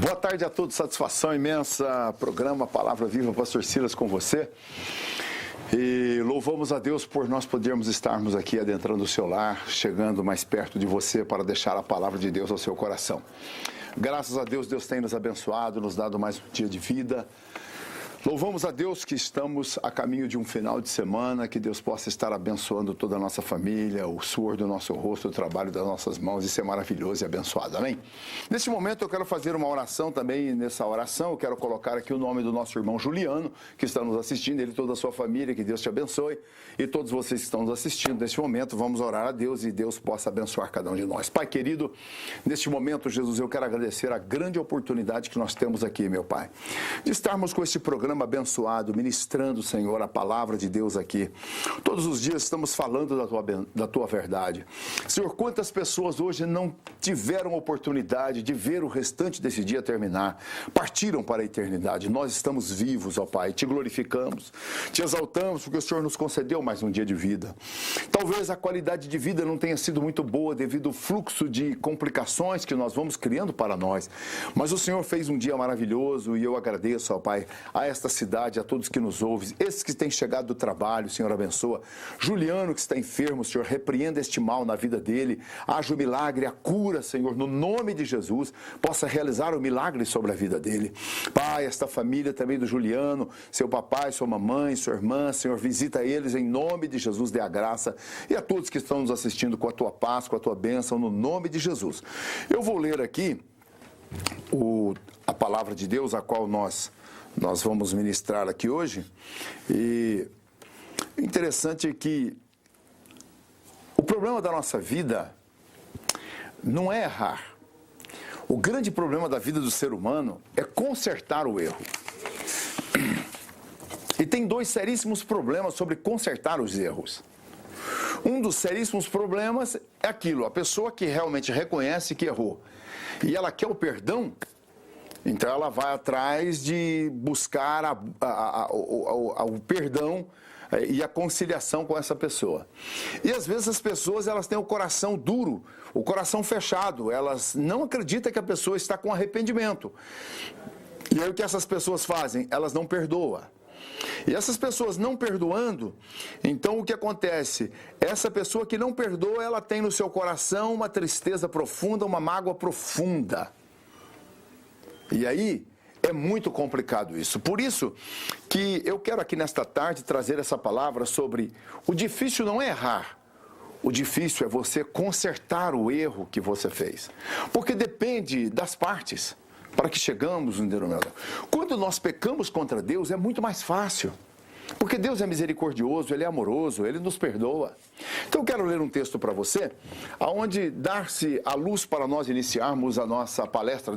Boa tarde a todos, satisfação imensa, programa Palavra Viva, Pastor Silas com você. E louvamos a Deus por nós podermos estarmos aqui adentrando o seu lar, chegando mais perto de você para deixar a Palavra de Deus ao seu coração. Graças a Deus, Deus tem nos abençoado, nos dado mais um dia de vida. Louvamos a Deus que estamos a caminho de um final de semana, que Deus possa estar abençoando toda a nossa família, o suor do nosso rosto, o trabalho das nossas mãos. Isso é maravilhoso e abençoado, amém? Neste momento eu quero fazer uma oração também, e nessa oração eu quero colocar aqui o nome do nosso irmão Juliano, que está nos assistindo, ele e toda a sua família, que Deus te abençoe. E todos vocês que estão nos assistindo neste momento, vamos orar a Deus e Deus possa abençoar cada um de nós. Pai querido, neste momento, Jesus, eu quero agradecer a grande oportunidade que nós temos aqui, meu Pai, de estarmos com este programa abençoado, ministrando, Senhor, a palavra de Deus aqui. Todos os dias estamos falando da tua verdade. Senhor, quantas pessoas hoje não tiveram oportunidade de ver o restante desse dia terminar, partiram para a eternidade. Nós estamos vivos, ó Pai, te glorificamos, te exaltamos, porque o Senhor nos concedeu mais um dia de vida. Talvez a qualidade de vida não tenha sido muito boa devido ao fluxo de complicações que nós vamos criando para nós, mas o Senhor fez um dia maravilhoso e eu agradeço, ó Pai, a esta cidade, a todos que nos ouvem, esses que têm chegado do trabalho, Senhor, abençoa. Juliano, que está enfermo, Senhor, repreenda este mal na vida dele, haja o milagre, a cura, Senhor, no nome de Jesus, possa realizar o milagre sobre a vida dele. Pai, esta família também do Juliano, seu papai, sua mamãe, sua irmã, Senhor, visita eles em nome de Jesus, dê a graça, e a todos que estão nos assistindo com a tua paz, com a tua bênção, no nome de Jesus. Eu vou ler aqui a palavra de Deus, a qual nós vamos ministrar aqui hoje, e o interessante é que o problema da nossa vida não é errar. O grande problema da vida do ser humano é consertar o erro. E tem dois seríssimos problemas sobre consertar os erros. Um dos seríssimos problemas é aquilo, a pessoa que realmente reconhece que errou e ela quer o perdão, então ela vai atrás de buscar o perdão e a conciliação com essa pessoa. E às vezes as pessoas elas têm o coração duro, o coração fechado, elas não acreditam que a pessoa está com arrependimento. E aí o que essas pessoas fazem? Elas não perdoam. E essas pessoas não perdoando, então o que acontece? Essa pessoa que não perdoa, ela tem no seu coração uma tristeza profunda, uma mágoa profunda. E aí é muito complicado isso. Por isso que eu quero aqui nesta tarde trazer essa palavra sobre o difícil não é errar. O difícil é você consertar o erro que você fez. Porque depende das partes para que chegamos no denominador. Quando nós pecamos contra Deus é muito mais fácil. Porque Deus é misericordioso, Ele é amoroso, Ele nos perdoa. Então eu quero ler um texto para você, onde dar-se a luz para nós iniciarmos a nossa palestra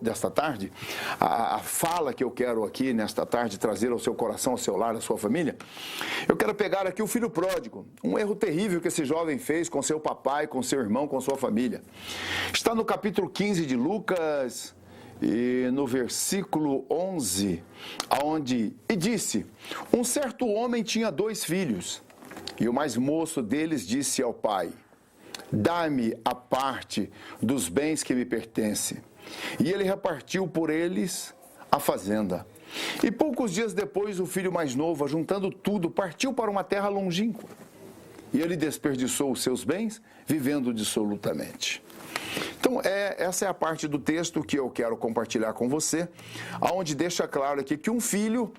desta tarde, a fala que eu quero aqui nesta tarde trazer ao seu coração, ao seu lar, à sua família. Eu quero pegar aqui o filho pródigo, um erro terrível que esse jovem fez com seu papai, com seu irmão, com sua família. Está no capítulo 15 de Lucas, e no versículo 11, e disse, um certo homem tinha 2 filhos, e o mais moço deles disse ao pai, dá-me a parte dos bens que me pertencem. E ele repartiu por eles a fazenda. E poucos dias depois, o filho mais novo, ajuntando tudo, partiu para uma terra longínqua. E ele desperdiçou os seus bens, vivendo dissolutamente. Então, essa é a parte do texto que eu quero compartilhar com você, onde deixa claro aqui que um filho,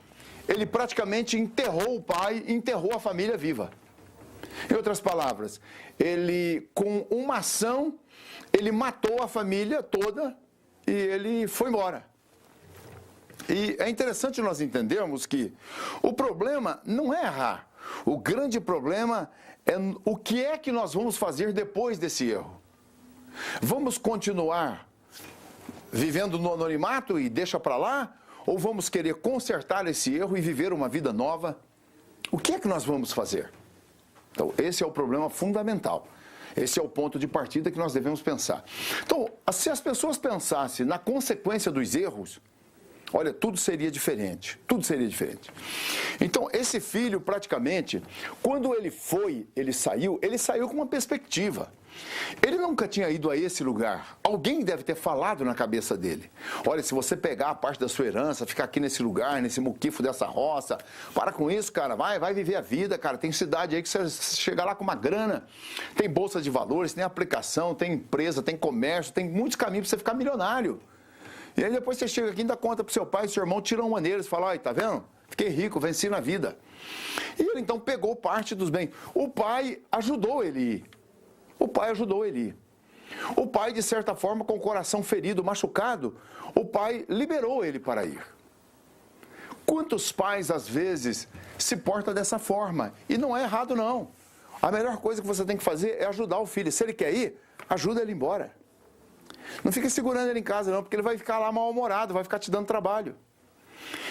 ele praticamente enterrou o pai, enterrou a família viva. Em outras palavras, ele, com uma ação, ele matou a família toda e ele foi embora. E é interessante nós entendermos que o problema não é errar. O grande problema é o que é que nós vamos fazer depois desse erro. Vamos continuar vivendo no anonimato e deixa para lá? Ou vamos querer consertar esse erro e viver uma vida nova? O que é que nós vamos fazer? Então, esse é o problema fundamental. Esse é o ponto de partida que nós devemos pensar. Então, se as pessoas pensassem na consequência dos erros, olha, tudo seria diferente. Tudo seria diferente. Então, esse filho, praticamente, quando ele saiu com uma perspectiva. Ele nunca tinha ido a esse lugar. Alguém deve ter falado na cabeça dele. Olha, se você pegar a parte da sua herança, ficar aqui nesse lugar, nesse muquifo dessa roça, para com isso, cara, vai viver a vida, cara. Tem cidade aí que você chega lá com uma grana. Tem bolsa de valores, tem aplicação, tem empresa, tem comércio, tem muitos caminhos para você ficar milionário. E aí depois você chega aqui e dá conta pro seu pai e seu irmão, tiram maneiras, fala, olha, tá vendo? Fiquei rico, venci na vida. E ele então pegou parte dos bens. O pai ajudou ele a ir. O pai ajudou ele a ir. O pai, de certa forma, com o coração ferido, machucado, o pai liberou ele para ir. Quantos pais, às vezes, se portam dessa forma? E não é errado, não. A melhor coisa que você tem que fazer é ajudar o filho. Se ele quer ir, ajuda ele a ir embora. Não fica segurando ele em casa, não, porque ele vai ficar lá mal-humorado, vai ficar te dando trabalho.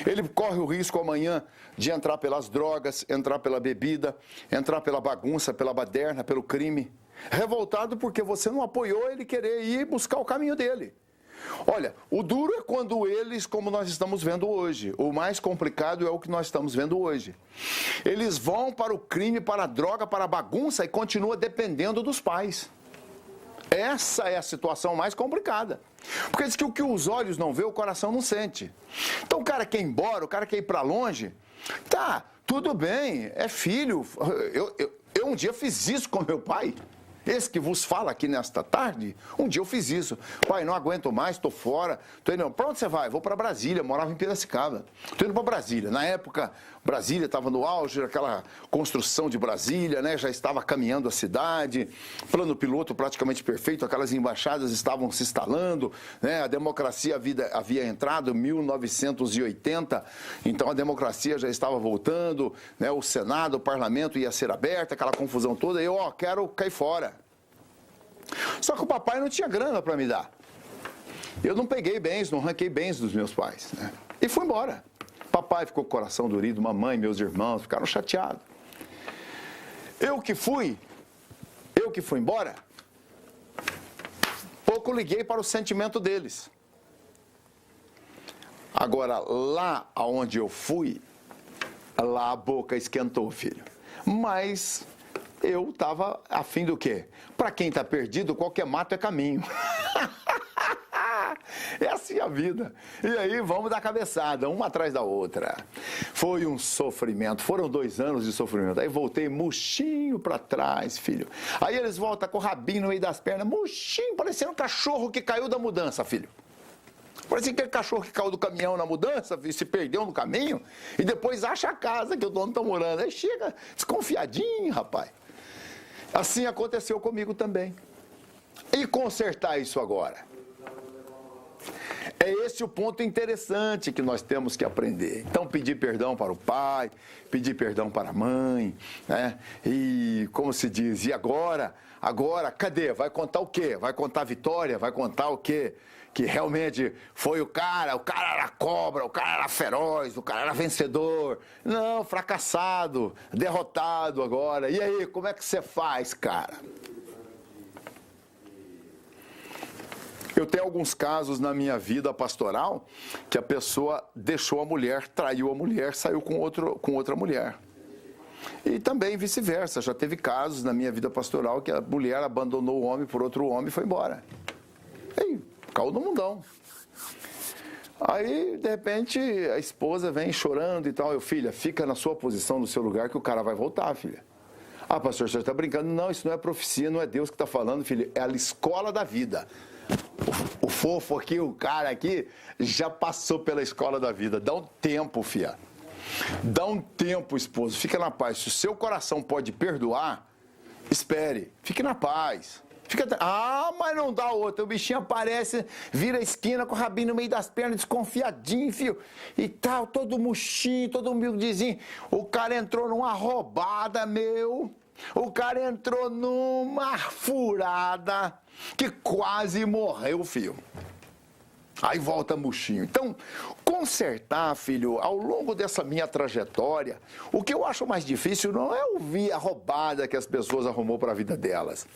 Ele corre o risco amanhã de entrar pelas drogas, entrar pela bebida, entrar pela bagunça, pela baderna, pelo crime. Revoltado porque você não apoiou ele querer ir buscar o caminho dele. Olha, o duro é quando eles, como nós estamos vendo hoje, o mais complicado é o que nós estamos vendo hoje. Eles vão para o crime, para a droga, para a bagunça e continuam dependendo dos pais. Essa é a situação mais complicada. Porque diz que o que os olhos não vê, o coração não sente. Então o cara quer ir embora, o cara quer ir para longe, tá, tudo bem, é filho. Eu um dia fiz isso com meu pai. Esse que vos fala aqui nesta tarde, um dia eu fiz isso. Pai, não aguento mais, estou fora. Tô indo. Para onde você vai? Vou para Brasília, morava em Piracicaba. Estou indo para Brasília. Na época, Brasília estava no auge, aquela construção de Brasília, né? Já estava caminhando a cidade, plano piloto praticamente perfeito, aquelas embaixadas estavam se instalando, né? A democracia havia entrado em 1980, então a democracia já estava voltando, né? O Senado, o parlamento ia ser aberto, aquela confusão toda, e eu, quero cair fora. Só que o papai não tinha grana para me dar. Eu não peguei bens, não ranquei bens dos meus pais, né? E fui embora. Papai ficou com o coração dorido, mamãe, meus irmãos ficaram chateados. Eu que fui embora, pouco liguei para o sentimento deles. Agora, lá aonde eu fui, lá a boca esquentou, filho. Mas eu estava a fim do quê? Para quem está perdido, qualquer mato é caminho. É assim a vida. E aí vamos dar cabeçada, uma atrás da outra. Foi um sofrimento, foram 2 anos de sofrimento. Aí voltei murchinho para trás, filho. Aí eles voltam com o rabinho no meio das pernas, murchinho, parecendo um cachorro que caiu da mudança, filho. Parecia aquele cachorro que caiu do caminhão na mudança, filho, se perdeu no caminho e depois acha a casa que o dono está morando. Aí chega desconfiadinho, rapaz. Assim aconteceu comigo também. E consertar isso agora? É esse o ponto interessante que nós temos que aprender. Então, pedir perdão para o pai, pedir perdão para a mãe, né? E, como se diz, e agora? Agora, cadê? Vai contar o quê? Vai contar a vitória? Vai contar o quê? Que realmente foi o cara era cobra, o cara era feroz, o cara era vencedor. Não, fracassado, derrotado agora. E aí, como é que você faz, cara? Eu tenho alguns casos na minha vida pastoral que a pessoa deixou a mulher, traiu a mulher, saiu com outra mulher. E também vice-versa, já teve casos na minha vida pastoral que a mulher abandonou o homem por outro homem e foi embora. Aí, caiu no mundão. Aí, de repente, a esposa vem chorando e tal. Eu, filha, fica na sua posição, no seu lugar, que o cara vai voltar, filha. Ah, pastor, você está brincando? Não, isso não é profecia, não é Deus que está falando, filha. É a escola da vida. O fofo aqui, o cara aqui, já passou pela escola da vida. Dá um tempo, filha. Dá um tempo, esposo. Fica na paz. Se o seu coração pode perdoar, espere. Fique na paz. Mas não dá outra. O bichinho aparece, vira a esquina com o rabinho no meio das pernas, desconfiadinho, filho. E tal, todo murchinho, todo humildezinho. O cara entrou numa roubada, meu. O cara entrou numa furada que quase morreu, filho. Aí volta murchinho. Então, consertar, filho, ao longo dessa minha trajetória, o que eu acho mais difícil não é ouvir a roubada que as pessoas arrumou para a vida delas.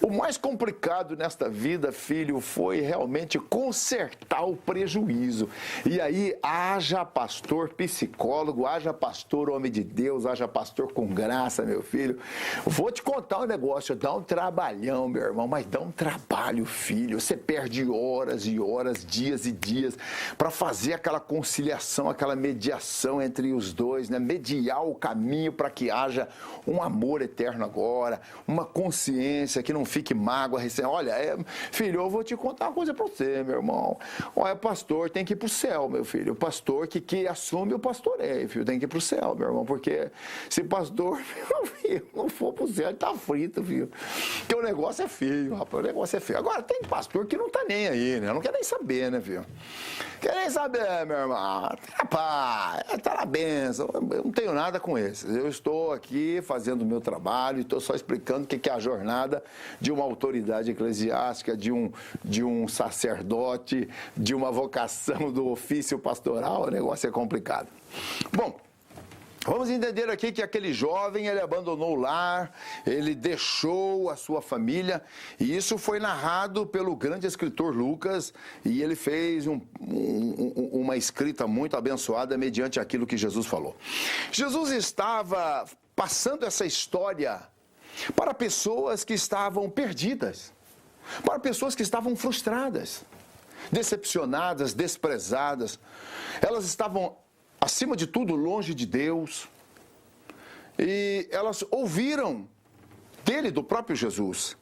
O mais complicado nesta vida, filho, foi realmente consertar o prejuízo. E aí, haja pastor psicólogo, haja pastor homem de Deus, haja pastor com graça, meu filho. Vou te contar um negócio, dá um trabalhão, meu irmão, mas dá um trabalho, filho. Você perde horas e horas, dias e dias, para fazer aquela conciliação, aquela mediação entre os dois, né? Mediar o caminho para que haja um amor eterno agora, uma consciência que não fique mágoa, olha, filho, eu vou te contar uma coisa para você, meu irmão. Olha, pastor tem que ir para o céu, meu filho. O pastor que assume o pastoreio, filho, tem que ir para o céu, meu irmão, porque se pastor, meu filho, não for para o céu, ele tá frito, filho. Porque o negócio é feio, rapaz, o negócio é feio. Agora, tem pastor que não tá nem aí, né? Não quer nem saber, né, filho? Quer nem saber, meu irmão. Rapaz, tá na benção. Eu não tenho nada com esses. Eu estou aqui fazendo o meu trabalho e estou só explicando o que é a jornada de uma autoridade eclesiástica, de um sacerdote, de uma vocação do ofício pastoral. O negócio é complicado. Bom, vamos entender aqui que aquele jovem, ele abandonou o lar, ele deixou a sua família, e isso foi narrado pelo grande escritor Lucas, e ele fez uma escrita muito abençoada mediante aquilo que Jesus falou. Jesus estava passando essa história para pessoas que estavam perdidas, para pessoas que estavam frustradas, decepcionadas, desprezadas. Elas estavam, acima de tudo, longe de Deus. E elas ouviram dele, do próprio Jesus.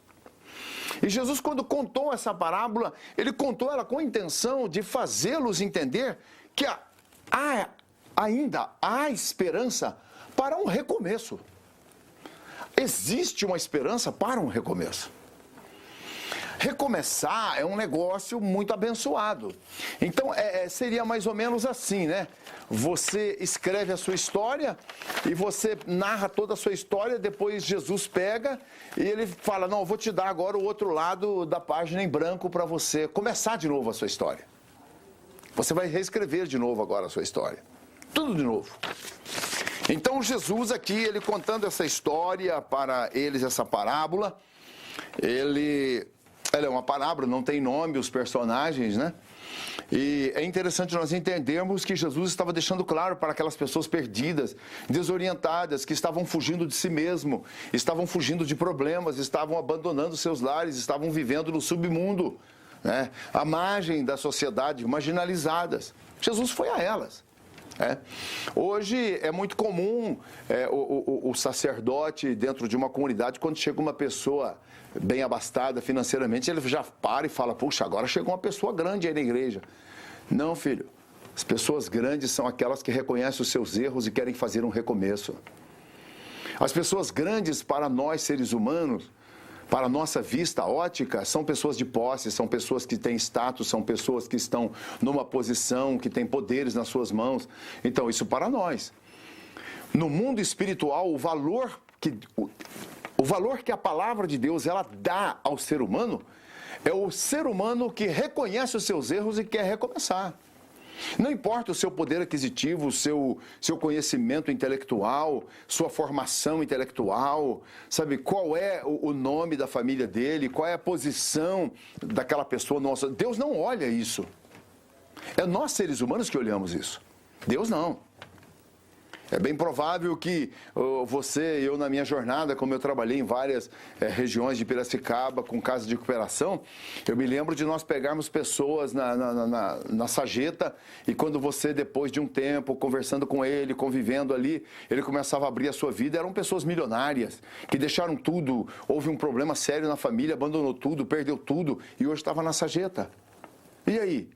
E Jesus, quando contou essa parábola, ele contou ela com a intenção de fazê-los entender que ainda há esperança para um recomeço. Existe uma esperança para um recomeço. Recomeçar é um negócio muito abençoado. Então, seria mais ou menos assim, né? Você escreve a sua história e você narra toda a sua história, depois Jesus pega e ele fala, não, eu vou te dar agora o outro lado da página em branco para você começar de novo a sua história. Você vai reescrever de novo agora a sua história. Tudo de novo. Então, Jesus aqui, ele contando essa história para eles, essa parábola, ela é uma parábola, não tem nome os personagens, né? E é interessante nós entendermos que Jesus estava deixando claro para aquelas pessoas perdidas, desorientadas, que estavam fugindo de si mesmo, estavam fugindo de problemas, estavam abandonando seus lares, estavam vivendo no submundo, né? À margem da sociedade, marginalizadas. Jesus foi a elas. Hoje é muito comum o sacerdote dentro de uma comunidade, quando chega uma pessoa bem abastada financeiramente, ele já para e fala, puxa, agora chegou uma pessoa grande aí na igreja. Não, filho, as pessoas grandes são aquelas que reconhecem os seus erros e querem fazer um recomeço. As pessoas grandes para nós seres humanos, para a nossa vista ótica, são pessoas de posse, são pessoas que têm status, são pessoas que estão numa posição, que têm poderes nas suas mãos. Então, isso para nós. No mundo espiritual, o valor que a palavra de Deus ela dá ao ser humano é o ser humano que reconhece os seus erros e quer recomeçar. Não importa o seu poder aquisitivo, o seu conhecimento intelectual, sua formação intelectual, sabe, qual é o nome da família dele, qual é a posição daquela pessoa nossa. Deus não olha isso. É nós, seres humanos, que olhamos isso. Deus não. É bem provável que você e eu, na minha jornada, como eu trabalhei em várias regiões de Piracicaba, com casas de recuperação, eu me lembro de nós pegarmos pessoas na sarjeta e quando você, depois de um tempo, conversando com ele, convivendo ali, ele começava a abrir a sua vida, eram pessoas milionárias, que deixaram tudo, houve um problema sério na família, abandonou tudo, perdeu tudo e hoje estava na sarjeta. E aí?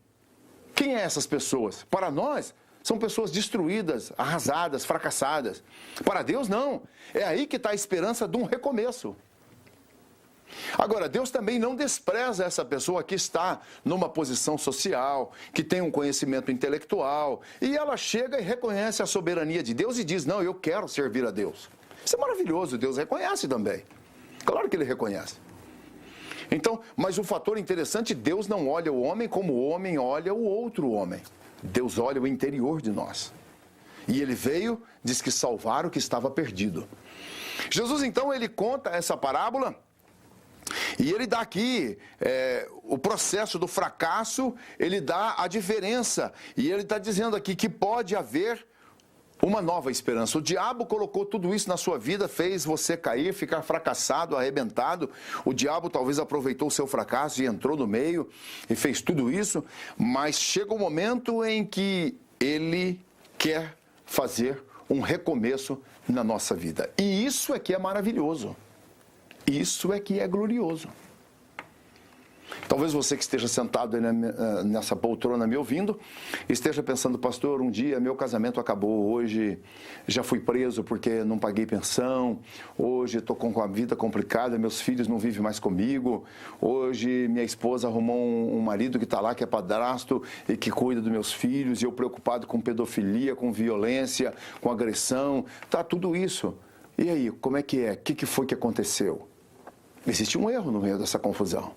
Quem é essas pessoas? Para nós, são pessoas destruídas, arrasadas, fracassadas. Para Deus, não. É aí que está a esperança de um recomeço. Agora, Deus também não despreza essa pessoa que está numa posição social, que tem um conhecimento intelectual, e ela chega e reconhece a soberania de Deus e diz, não, eu quero servir a Deus. Isso é maravilhoso, Deus reconhece também. Claro que Ele reconhece. Então, mas o fator interessante, Deus não olha o homem como o homem olha o outro homem. Deus olha o interior de nós. E ele veio, diz que salvar o que estava perdido. Jesus, então, ele conta essa parábola e ele dá aqui o processo do fracasso, ele dá a diferença. E ele está dizendo aqui que pode haver uma nova esperança. O diabo colocou tudo isso na sua vida, fez você cair, ficar fracassado, arrebentado. O diabo talvez aproveitou o seu fracasso e entrou no meio e fez tudo isso. Mas chega um momento em que ele quer fazer um recomeço na nossa vida. E isso é que é maravilhoso. Isso é que é glorioso. Talvez você que esteja sentado nessa poltrona me ouvindo, esteja pensando, pastor, um dia meu casamento acabou, hoje já fui preso porque não paguei pensão, hoje estou com a vida complicada, meus filhos não vivem mais comigo, hoje minha esposa arrumou um marido que está lá, que é padrasto e que cuida dos meus filhos, e eu preocupado com pedofilia, com violência, com agressão, tá tudo isso. E aí, como é que é? O que foi que aconteceu? Existe um erro no meio dessa confusão.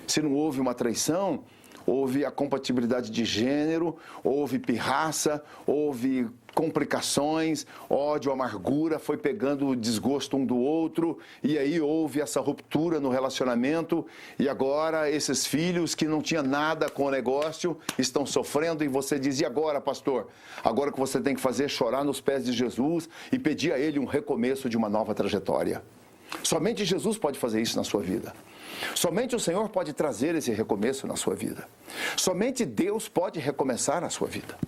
Se não houve uma traição, houve a compatibilidade de gênero, houve pirraça, houve complicações, ódio, amargura, foi pegando o desgosto um do outro, e aí houve essa ruptura no relacionamento, e agora esses filhos que não tinham nada com o negócio estão sofrendo, e você diz, e agora, pastor? Agora o que você tem que fazer é chorar nos pés de Jesus e pedir a Ele um recomeço de uma nova trajetória. Somente Jesus pode fazer isso na sua vida. Somente o Senhor pode trazer esse recomeço na sua vida. Somente Deus pode recomeçar a sua vida.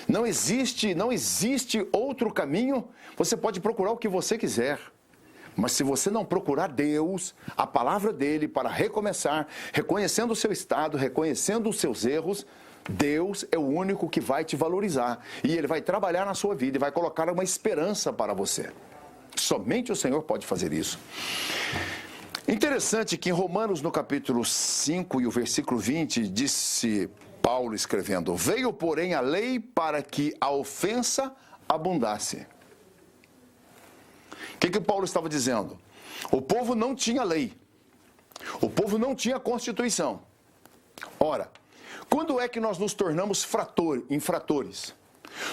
Não existe outro caminho. Você pode procurar o que você quiser. Mas se você não procurar Deus, a palavra dele para recomeçar, reconhecendo o seu estado, reconhecendo os seus erros, Deus é o único que vai te valorizar. E Ele vai trabalhar na sua vida e vai colocar uma esperança para você. Somente o Senhor pode fazer isso. Interessante que em Romanos, no capítulo 5 e o versículo 20, disse Paulo escrevendo, veio, porém, a lei para que a ofensa abundasse. O que Paulo estava dizendo? O povo não tinha lei. O povo não tinha constituição. Ora, quando é que nós nos tornamos infratores?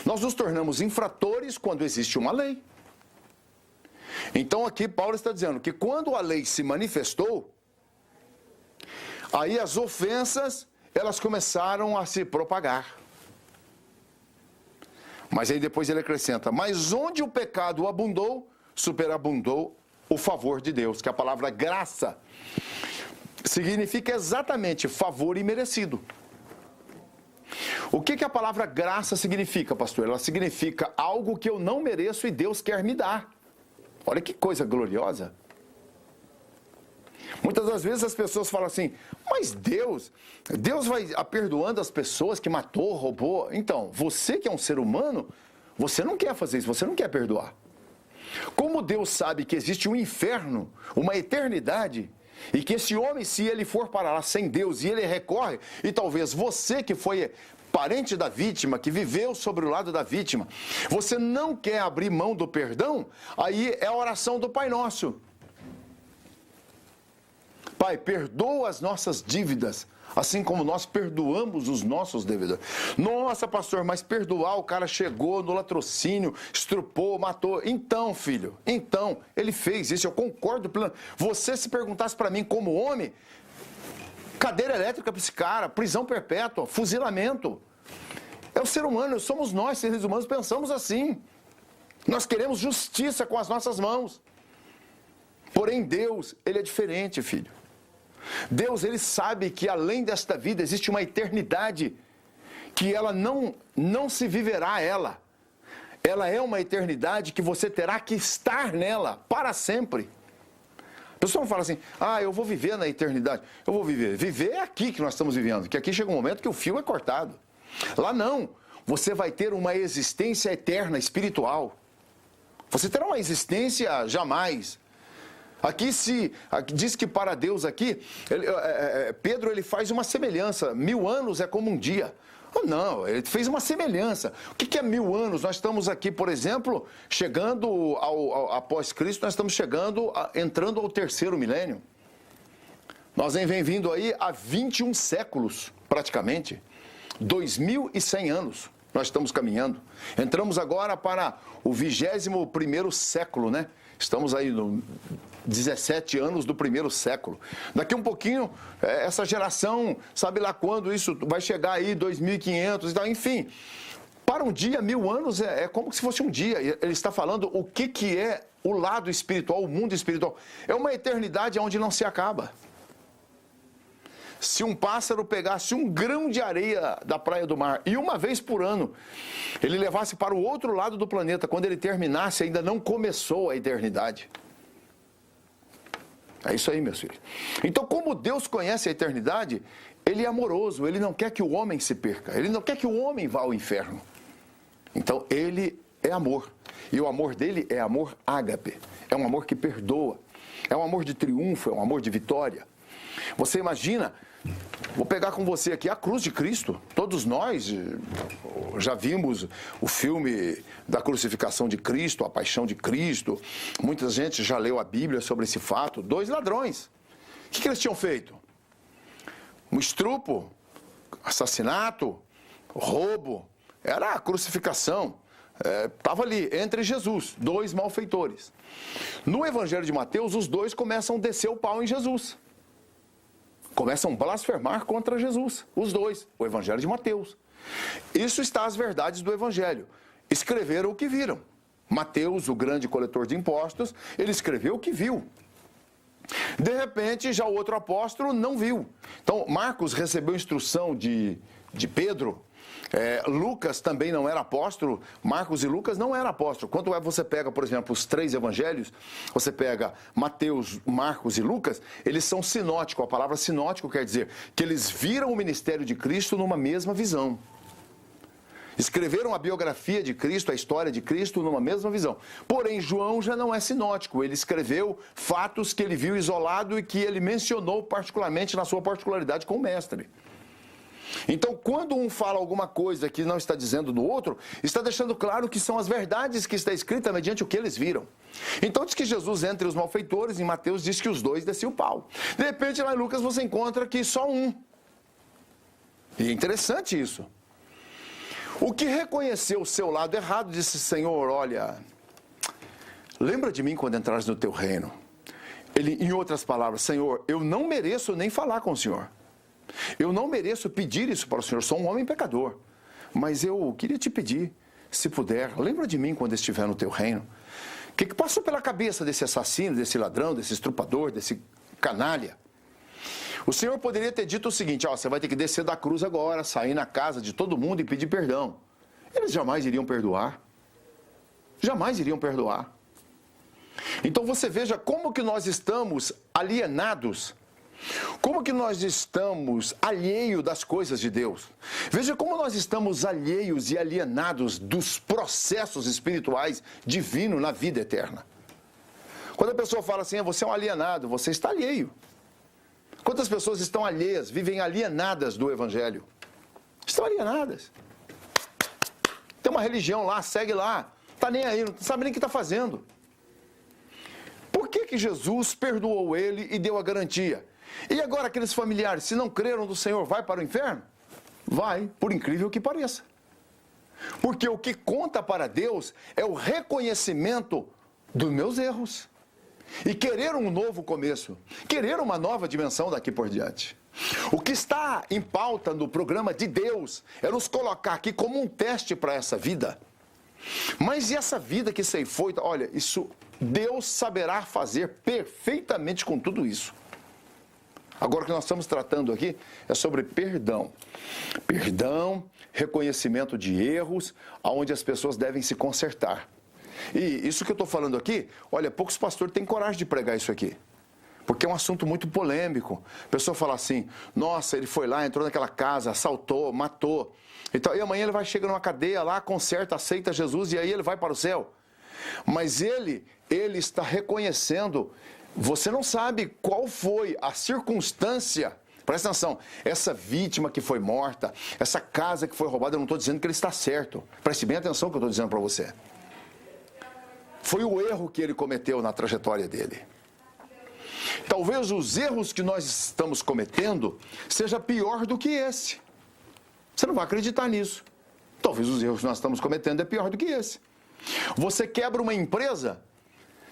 Nós nos tornamos infratores quando existe uma lei. Então aqui Paulo está dizendo que quando a lei se manifestou, aí as ofensas, elas começaram a se propagar. Mas aí depois ele acrescenta, mas onde o pecado abundou, superabundou o favor de Deus, que a palavra graça significa exatamente favor imerecido. O que a palavra graça significa, pastor? Ela significa algo que eu não mereço e Deus quer me dar. Olha que coisa gloriosa. Muitas das vezes as pessoas falam assim, mas Deus vai perdoando as pessoas que matou, roubou. Então, você que é um ser humano, você não quer fazer isso, você não quer perdoar. Como Deus sabe que existe um inferno, uma eternidade, e que esse homem, se ele for para lá sem Deus e ele recorre, e talvez você que foi parente da vítima, que viveu sobre o lado da vítima, você não quer abrir mão do perdão, aí é a oração do Pai Nosso. Pai, perdoa as nossas dívidas, assim como nós perdoamos os nossos devedores. Nossa, pastor, mas perdoar, o cara chegou no latrocínio, estrupou, matou. Então, filho, ele fez isso, eu concordo. Você se perguntasse para mim como homem, cadeira elétrica para esse cara, prisão perpétua, fuzilamento. É o ser humano, somos nós, seres humanos, pensamos assim. Nós queremos justiça com as nossas mãos. Porém, Deus, Ele é diferente, filho. Deus, Ele sabe que além desta vida existe uma eternidade que ela não se viverá ela. Ela é uma eternidade que você terá que estar nela para sempre. A pessoa não fala assim, eu vou viver na eternidade. Eu vou viver. Viver é aqui que nós estamos vivendo, que aqui chega um momento que o fio é cortado. Lá não. Você vai ter uma existência eterna, espiritual. Você terá uma existência jamais. Aqui diz que para Deus aqui, Pedro ele faz uma semelhança, 1000 anos é como um dia. Não, ele fez uma semelhança. O que é 1000 anos? Nós estamos aqui, por exemplo, chegando após Cristo, nós estamos entrando ao 3º milênio. Nós vem vindo aí há 21 séculos, praticamente. 2.100 anos nós estamos caminhando. Entramos agora para o 21º século, né? Estamos aí no 17 anos do primeiro século. Daqui um pouquinho, essa geração, sabe lá quando isso vai chegar aí, 2.500 e tal, enfim. Para um dia, 1000 anos é como se fosse um dia. Ele está falando o que é o lado espiritual, o mundo espiritual. É uma eternidade onde não se acaba. Se um pássaro pegasse um grão de areia da praia do mar e uma vez por ano ele levasse para o outro lado do planeta, quando ele terminasse, ainda não começou a eternidade. É isso aí, meus filhos. Então, como Deus conhece a eternidade, Ele é amoroso, Ele não quer que o homem se perca, Ele não quer que o homem vá ao inferno. Então, Ele é amor. E o amor dele é amor ágape. É um amor que perdoa. É um amor de triunfo, é um amor de vitória. Você imagina, vou pegar com você aqui a cruz de Cristo. Todos nós já vimos o filme da crucificação de Cristo, a paixão de Cristo. Muita gente já leu a Bíblia sobre esse fato. 2 ladrões. O que eles tinham feito? Um estupro, assassinato, roubo. Era a crucificação. Estava ali, entre Jesus, 2 malfeitores. No Evangelho de Mateus, os 2 começam a descer o pau em Jesus. Começam a blasfemar contra Jesus, os 2, o Evangelho de Mateus. Isso está as verdades do Evangelho. Escreveram o que viram. Mateus, o grande coletor de impostos, ele escreveu o que viu. De repente, já o outro apóstolo não viu. Então, Marcos recebeu instrução de Pedro. Lucas também não era apóstolo, Marcos e Lucas não eram apóstolos. Quando você pega, por exemplo, os 3 evangelhos, você pega Mateus, Marcos e Lucas, eles são sinóticos. A palavra sinótico quer dizer que eles viram o ministério de Cristo numa mesma visão. Escreveram a biografia de Cristo, a história de Cristo numa mesma visão. Porém, João já não é sinótico. Ele escreveu fatos que ele viu isolado e que ele mencionou particularmente na sua particularidade com o mestre. Então, quando um fala alguma coisa que não está dizendo do outro, está deixando claro que são as verdades que está escrita mediante o que eles viram. Então, diz que Jesus, entre os malfeitores, em Mateus, diz que os 2 desciam o pau. De repente, lá em Lucas, você encontra que só um. E é interessante isso. O que reconheceu o seu lado errado, disse: Senhor, olha, lembra de mim quando entrares no teu reino. Ele, em outras palavras, Senhor, eu não mereço nem falar com o Senhor. Eu não mereço pedir isso para o Senhor, sou um homem pecador. Mas eu queria te pedir, se puder, lembra de mim quando estiver no teu reino. O que passou pela cabeça desse assassino, desse ladrão, desse estrupador, desse canalha? O Senhor poderia ter dito o seguinte: você vai ter que descer da cruz agora, sair na casa de todo mundo e pedir perdão. Eles jamais iriam perdoar. Jamais iriam perdoar. Então você veja como que nós estamos alienados. Como que nós estamos alheios das coisas de Deus? Veja como nós estamos alheios e alienados dos processos espirituais divinos na vida eterna. Quando a pessoa fala assim: você é um alienado, você está alheio. Quantas pessoas estão alheias, vivem alienadas do Evangelho? Estão alienadas. Tem uma religião lá, segue lá, está nem aí, não sabe nem o que está fazendo. Por que Jesus perdoou ele e deu a garantia? E agora aqueles familiares, se não creram do Senhor, vai para o inferno? Vai, por incrível que pareça. Porque o que conta para Deus é o reconhecimento dos meus erros. E querer um novo começo, querer uma nova dimensão daqui por diante. O que está em pauta no programa de Deus é nos colocar aqui como um teste para essa vida. Mas e essa vida que ceifou? Olha, isso Deus saberá fazer perfeitamente com tudo isso. Agora, o que nós estamos tratando aqui é sobre perdão. Perdão, reconhecimento de erros, onde as pessoas devem se consertar. E isso que eu estou falando aqui, olha, poucos pastores têm coragem de pregar isso aqui. Porque é um assunto muito polêmico. A pessoa fala assim: nossa, ele foi lá, entrou naquela casa, assaltou, matou. Então, e amanhã ele vai chegar numa cadeia lá, conserta, aceita Jesus e aí ele vai para o céu. Mas ele está reconhecendo. Você não sabe qual foi a circunstância. Presta atenção, essa vítima que foi morta, essa casa que foi roubada, eu não estou dizendo que ele está certo. Preste bem atenção no que eu estou dizendo para você. Foi o erro que ele cometeu na trajetória dele. Talvez os erros que nós estamos cometendo seja pior do que esse. Você não vai acreditar nisso. Talvez os erros que nós estamos cometendo é pior do que esse. Você quebra uma empresa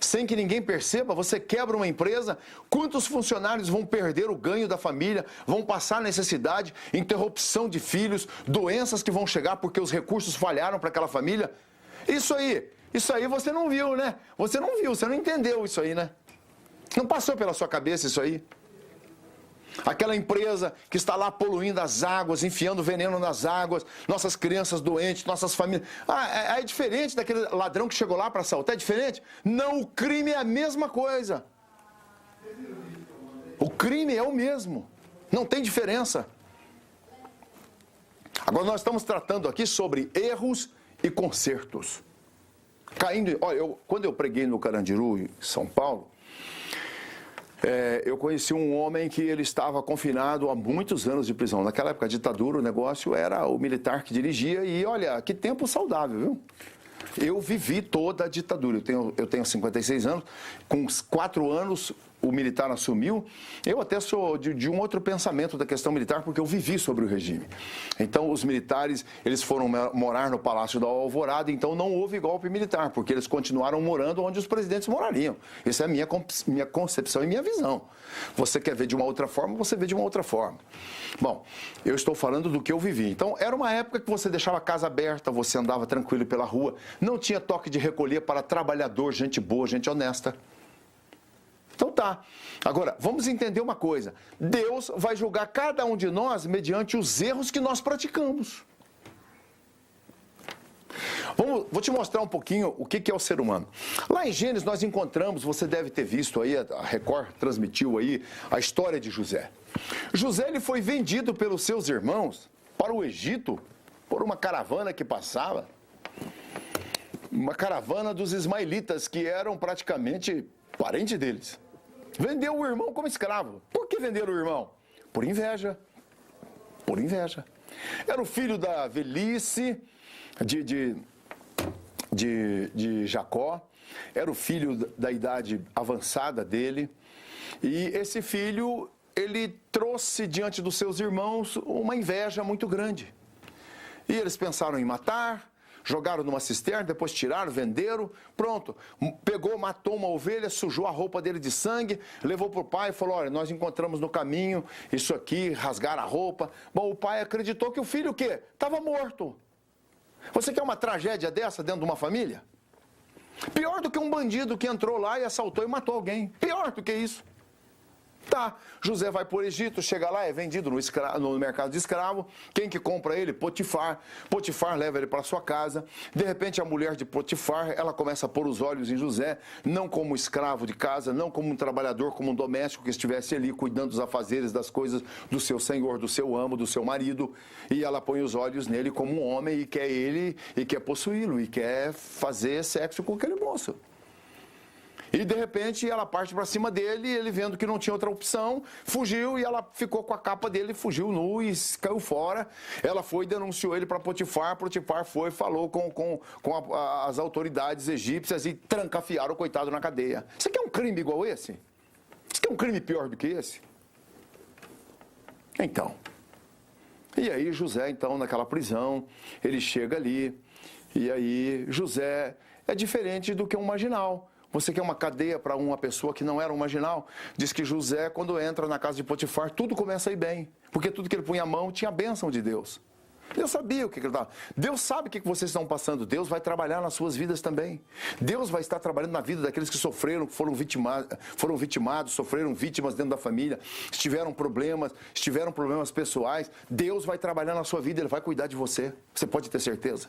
sem que ninguém perceba, você quebra uma empresa, quantos funcionários vão perder o ganho da família, vão passar necessidade, interrupção de filhos, doenças que vão chegar porque os recursos falharam para aquela família? Isso aí você não viu, né? Você não viu, você não entendeu isso aí, né? Não passou pela sua cabeça isso aí? Aquela empresa que está lá poluindo as águas, enfiando veneno nas águas, nossas crianças doentes, nossas famílias. É diferente daquele ladrão que chegou lá para assaltar? É diferente? Não, o crime é a mesma coisa. O crime é o mesmo. Não tem diferença. Agora nós estamos tratando aqui sobre erros e consertos. Olha, quando eu preguei no Carandiru, em São Paulo, eu conheci um homem que ele estava confinado há muitos anos de prisão. Naquela época, a ditadura, o negócio era o militar que dirigia e, olha, que tempo saudável, viu? Eu vivi toda a ditadura. Eu tenho 56 anos, com 4 anos o militar assumiu. Eu até sou de um outro pensamento da questão militar, porque eu vivi sobre o regime. Então, os militares, eles foram morar no Palácio da Alvorada, então não houve golpe militar, porque eles continuaram morando onde os presidentes morariam. Essa é a minha concepção e minha visão. Você quer ver de uma outra forma, você vê de uma outra forma. Bom, eu estou falando do que eu vivi. Então, era uma época que você deixava a casa aberta, você andava tranquilo pela rua, não tinha toque de recolher para trabalhador, gente boa, gente honesta. Então tá. Agora, vamos entender uma coisa. Deus vai julgar cada um de nós mediante os erros que nós praticamos. Vou te mostrar um pouquinho o que é o ser humano. Lá em Gênesis nós encontramos, você deve ter visto aí, a Record transmitiu aí a história de José. José ele foi vendido pelos seus irmãos para o Egito por uma caravana que passava. Uma caravana dos ismaelitas, que eram praticamente parente deles. Vendeu o irmão como escravo. Por que venderam o irmão? Por inveja. Por inveja. Era o filho da velhice de Jacó. Era o filho da idade avançada dele. E esse filho, ele trouxe diante dos seus irmãos uma inveja muito grande. E eles pensaram em matar. Jogaram numa cisterna, depois tiraram, venderam, pronto. Pegou, matou uma ovelha, sujou a roupa dele de sangue, levou para o pai e falou, olha, nós encontramos no caminho isso aqui, rasgaram a roupa. Bom, o pai acreditou que o filho o quê? Estava morto. Você quer uma tragédia dessa dentro de uma família? Pior do que um bandido que entrou lá e assaltou e matou alguém. Pior do que isso. Tá, José vai para o Egito, chega lá, é vendido no mercado de escravo. Quem que compra ele? Potifar. Potifar leva ele para sua casa. De repente, a mulher de Potifar, ela começa a pôr os olhos em José, não como escravo de casa, não como um trabalhador, como um doméstico que estivesse ali cuidando dos afazeres, das coisas do seu senhor, do seu amo, do seu marido. E ela põe os olhos nele como um homem e quer ele, e quer possuí-lo, e quer fazer sexo com aquele moço. E, de repente, ela parte para cima dele, ele vendo que não tinha outra opção, fugiu e ela ficou com a capa dele, fugiu nu e caiu fora. Ela foi e denunciou ele para Potifar, Potifar foi e falou com as autoridades egípcias e trancafiaram o coitado na cadeia. Você quer um crime igual esse? Você quer um crime pior do que esse? Então, e aí José, então, naquela prisão, ele chega ali, e aí José é diferente do que um marginal. Você quer uma cadeia para uma pessoa que não era um marginal? Diz que José, quando entra na casa de Potifar, tudo começa a ir bem. Porque tudo que ele punha a mão tinha a bênção de Deus. Deus sabia o que ele estava. Deus sabe o que vocês estão passando. Deus vai trabalhar nas suas vidas também. Deus vai estar trabalhando na vida daqueles que sofreram, que foram vitimados, sofreram vítimas dentro da família, tiveram problemas pessoais. Deus vai trabalhar na sua vida, Ele vai cuidar de você. Você pode ter certeza.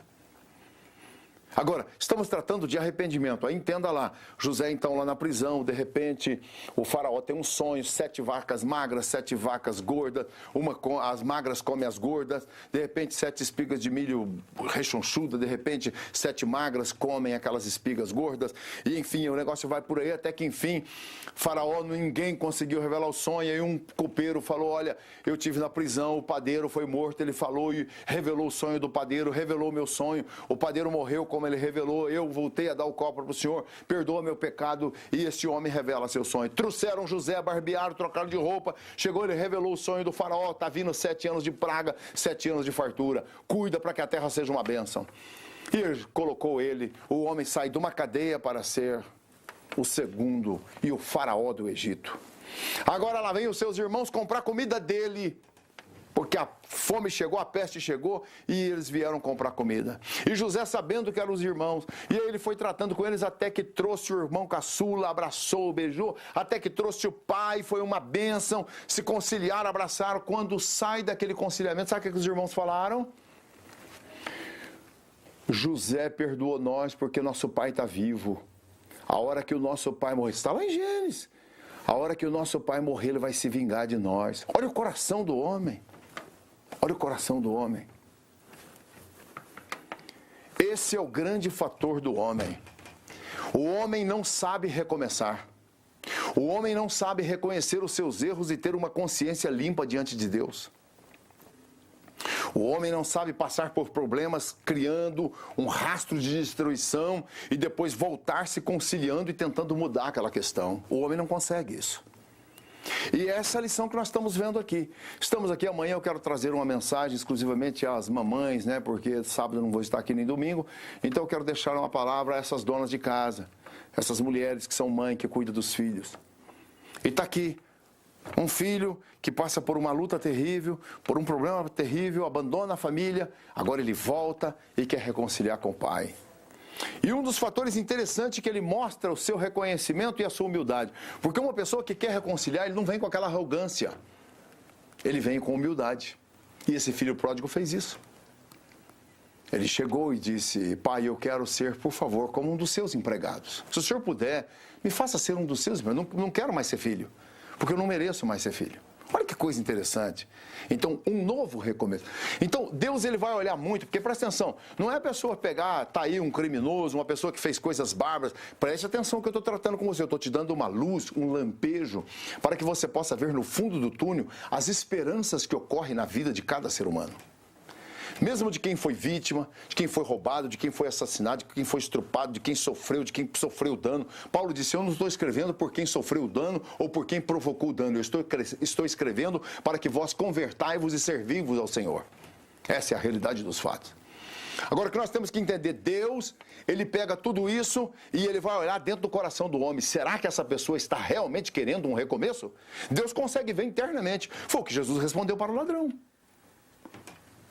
Agora, estamos tratando de arrependimento. Aí entenda lá, José então lá na prisão, de repente o faraó tem um sonho, 7 vacas magras, 7 vacas gordas, as magras comem as gordas, de repente 7 espigas de milho rechonchuda, de repente 7 magras comem aquelas espigas gordas, e enfim, o negócio vai por aí, até que enfim, faraó, ninguém conseguiu revelar o sonho, e um copeiro falou, olha, eu tive na prisão, o padeiro foi morto, ele falou e revelou o sonho do padeiro, revelou o meu sonho, o padeiro morreu, como homem, ele revelou, eu voltei a dar o copo para o senhor, perdoa meu pecado, e esse homem revela seu sonho. Trouxeram José, barbearam, trocaram de roupa, chegou, ele revelou o sonho do faraó, está vindo 7 anos de praga, 7 anos de fartura, cuida para que a terra seja uma bênção. E ele colocou ele, o homem sai de uma cadeia para ser o segundo e o faraó do Egito. Agora lá vem os seus irmãos comprar comida dele, porque a fome chegou, a peste chegou, e eles vieram comprar comida. E José, sabendo que eram os irmãos, e aí ele foi tratando com eles até que trouxe o irmão caçula, abraçou, beijou, até que trouxe o pai, foi uma bênção, se conciliaram, abraçaram. Quando sai daquele conciliamento, sabe o que os irmãos falaram? José perdoou nós porque nosso pai está vivo. A hora que o nosso pai morrer, está lá em Gênesis, a hora que o nosso pai morrer, ele vai se vingar de nós. Olha o coração do homem. Olha o coração do homem. Esse é o grande fator do homem. O homem não sabe recomeçar. O homem não sabe reconhecer os seus erros e ter uma consciência limpa diante de Deus. O homem não sabe passar por problemas criando um rastro de destruição e depois voltar se conciliando e tentando mudar aquela questão. O homem não consegue isso. E essa é a lição que nós estamos vendo aqui. Estamos aqui amanhã, eu quero trazer uma mensagem exclusivamente às mamães, né? Porque sábado eu não vou estar aqui nem domingo. Então eu quero deixar uma palavra a essas donas de casa, essas mulheres que são mães, que cuidam dos filhos. E está aqui um filho que passa por uma luta terrível, por um problema terrível, abandona a família, agora ele volta e quer reconciliar com o pai. E um dos fatores interessantes é que ele mostra o seu reconhecimento e a sua humildade. Porque uma pessoa que quer reconciliar, ele não vem com aquela arrogância. Ele vem com humildade. E esse filho pródigo fez isso. Ele chegou e disse, pai, eu quero ser, por favor, como um dos seus empregados. Se o senhor puder, me faça ser um dos seus empregados. Eu não quero mais ser filho, porque eu não mereço mais ser filho. Olha que coisa interessante. Então, um novo recomeço. Então, Deus ele vai olhar muito, porque presta atenção, não é a pessoa pegar, tá aí um criminoso, uma pessoa que fez coisas bárbaras. Preste atenção que eu estou tratando com você. Eu estou te dando uma luz, um lampejo, para que você possa ver no fundo do túnel as esperanças que ocorrem na vida de cada ser humano. Mesmo de quem foi vítima, de quem foi roubado, de quem foi assassinado, de quem foi estrupado, de quem sofreu dano. Paulo disse, eu não estou escrevendo por quem sofreu o dano ou por quem provocou o dano. Eu estou escrevendo para que vós convertai-vos e servi-vos ao Senhor. Essa é a realidade dos fatos. Agora, o que nós temos que entender, Deus, ele pega tudo isso e ele vai olhar dentro do coração do homem. Será que essa pessoa está realmente querendo um recomeço? Deus consegue ver internamente. Foi o que Jesus respondeu para o ladrão.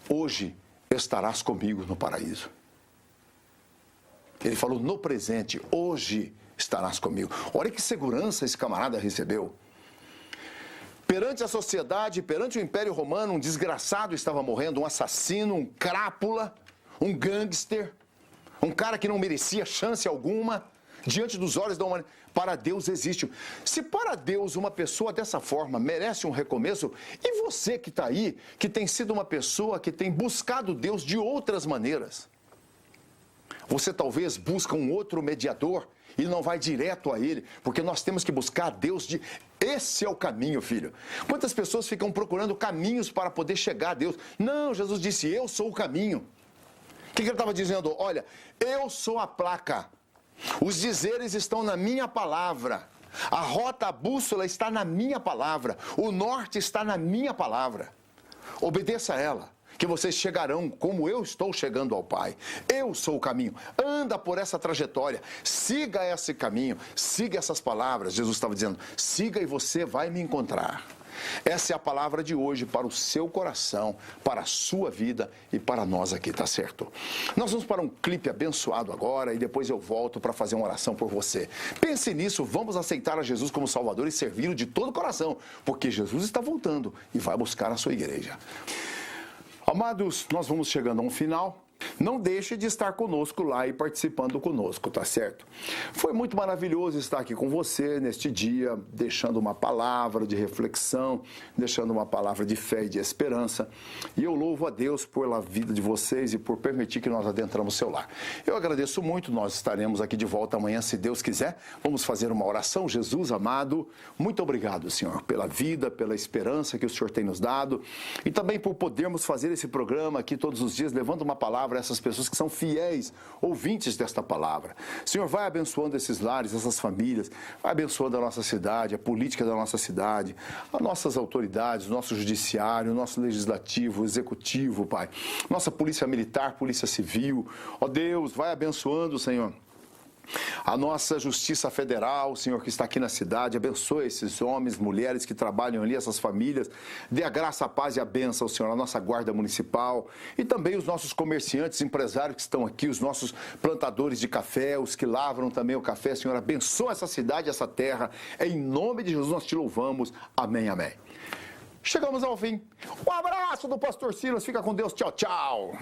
Hoje estarás comigo no paraíso. Ele falou no presente, hoje estarás comigo. Olha que segurança esse camarada recebeu. Perante a sociedade, perante o Império Romano, um desgraçado estava morrendo, um assassino, um crápula, um gangster, um cara que não merecia chance alguma, diante dos olhos da humanidade. Para Deus existe. Se para Deus uma pessoa dessa forma merece um recomeço, e você que está aí, que tem sido uma pessoa que tem buscado Deus de outras maneiras? Você talvez busca um outro mediador e não vai direto a Ele, porque nós temos que buscar a Deus de... Esse é o caminho, filho. Quantas pessoas ficam procurando caminhos para poder chegar a Deus? Não, Jesus disse, eu sou o caminho. O que ele estava dizendo? Olha, eu sou a placa. Os dizeres estão na minha palavra. A rota, a bússola está na minha palavra. O norte está na minha palavra. Obedeça a ela, que vocês chegarão como eu estou chegando ao Pai. Eu sou o caminho. Anda por essa trajetória. Siga esse caminho. Siga essas palavras. Jesus estava dizendo, siga e você vai me encontrar. Essa é a palavra de hoje para o seu coração, para a sua vida e para nós aqui, tá certo? Nós vamos para um clipe abençoado agora e depois eu volto para fazer uma oração por você. Pense nisso, vamos aceitar a Jesus como Salvador e servi-lo de todo o coração, porque Jesus está voltando e vai buscar a sua igreja. Amados, nós vamos chegando a um final. Não deixe de estar conosco lá e participando conosco, tá certo? Foi muito maravilhoso estar aqui com você neste dia, deixando uma palavra de reflexão, deixando uma palavra de fé e de esperança. E eu louvo a Deus pela vida de vocês e por permitir que nós adentramos o seu lar. Eu agradeço muito, nós estaremos aqui de volta amanhã, se Deus quiser. Vamos fazer uma oração. Jesus amado, muito obrigado, Senhor, pela vida, pela esperança que o Senhor tem nos dado e também por podermos fazer esse programa aqui todos os dias, levando uma palavra palavra, essas pessoas que são fiéis ouvintes desta palavra. Senhor, vai abençoando esses lares, essas famílias, vai abençoando a nossa cidade, a política da nossa cidade, as nossas autoridades, o nosso judiciário, o nosso legislativo, o executivo, Pai, nossa polícia militar, polícia civil. Ó Deus, vai abençoando, Senhor, a nossa Justiça Federal, Senhor, que está aqui na cidade. Abençoe esses homens, mulheres que trabalham ali, essas famílias. Dê a graça, a paz e a bênção, Senhor, a nossa Guarda Municipal e também os nossos comerciantes, empresários que estão aqui, os nossos plantadores de café, os que lavram também o café. Senhor, abençoa essa cidade, essa terra. Em nome de Jesus nós te louvamos. Amém, amém. Chegamos ao fim. Um abraço do Pastor Silas. Fica com Deus. Tchau, tchau.